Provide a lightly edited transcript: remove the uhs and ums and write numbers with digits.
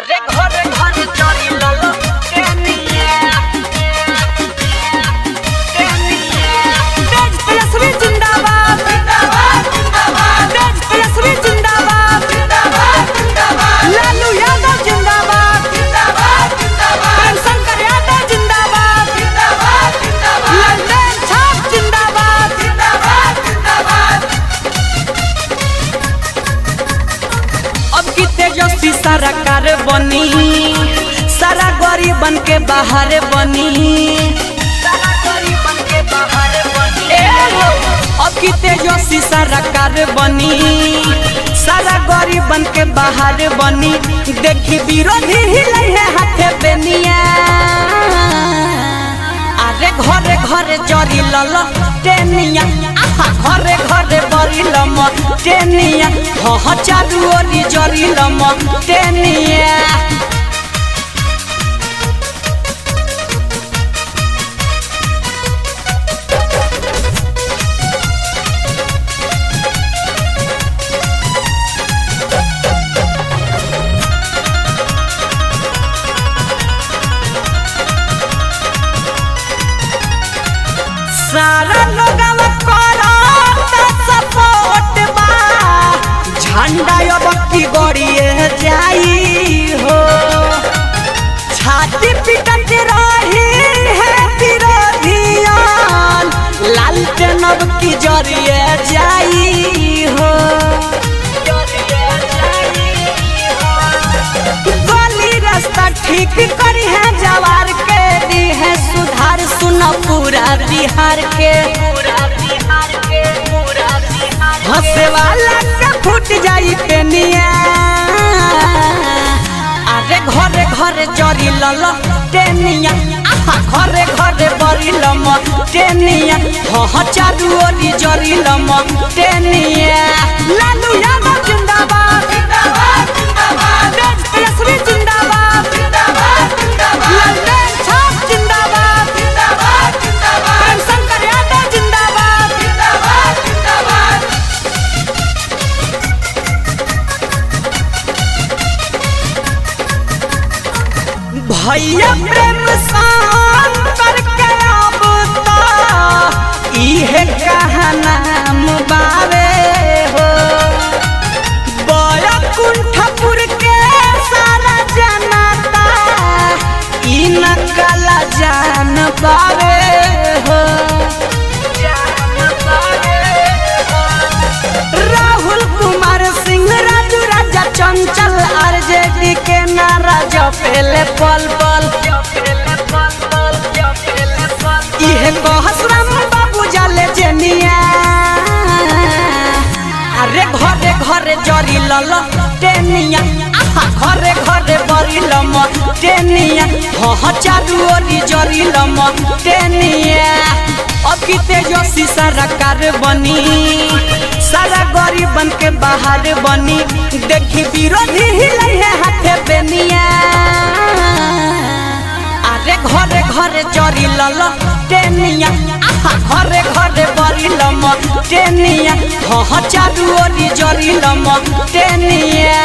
अरे घर घर चोरी ललो टेनिया तेज तेजस्वी जिंदाबाद जिंदाबाद जिंदाबाद तेज तेजस्वी जिंदाबाद जिंदाबाद जिंदाबाद लालू यादव जिंदाबाद जिंदाबाद जिंदाबाद प्रेमशंकर यादव जिंदाबाद जिंदाबाद जिंदाबाद लंदन छाप जिंदाबाद जिंदाबाद जिंदाबाद। अब की तेजस्वी सरकार बनी सारा गरीबन के बाहर बनी सारा गरीबन के बाहर बनी अब की तेजस्वी सरकार बनी सारा गरीबन के बाहर बनी देखी विरोधी हिलै है हाथे बेनिया अरे घरे घरे जरी लल टेनिया घरे घरे बरी लम टेनिया हाँ चारू ओरी जरी लम टेनिया। सारा लोगवा करता सपोर्ट बा झंडा अब की गड़िए जाई हो छाती पिटत रही है विरोधियन लालटेन अब की जरिए जाई हो गली रास्ता ठीक करी है जवार के दी है सुधार सुना पूरा बिहार के हंसे वाला के फूट जाई पेनिया अरे घरे घरे जरी लल टेनिया घरे घरे बरी लम टेनिया हाँ चारू ओरी जरी लम टेनिया। लालू यादव जिंदाबाद जिंदाबाद जिंदाबाद तेज तेजस्वी जिंदाबाद जिंदाबाद जिंदाबाद लंदन छाप जिंदाबाद जिंदाबाद जिंदाबाद प्रेमशंकर यादव जिंदाबाद जिंदाबाद जिंदाबाद। भैया प्रेम शंकर के अब तो इहे कहनाम बावे हो बड़ा कुंठपुर के सारा जनता इन कला जान पावे हो राहुल कुमार सिंह राजू राजा चंचल आरजेडी के नारा जपेले पल पल इहे कहस राम बाबू जाले जेनिया अरे घरे घरे जरी लल टेनिया घरे घरे बरी लम टेनिया हाँ चारू ओरी जरी लम टेनिया। अब की तेजस्वी सरकार बनी सारा गरीबन के बाहर बनी देखी विरोधी हिलै है हाथे बेनिया अरे घरे घरे जरी लल टेनिया घरे घरे बरी लम टेनिया हाँ चारू ओरी जरी लम टेनिया।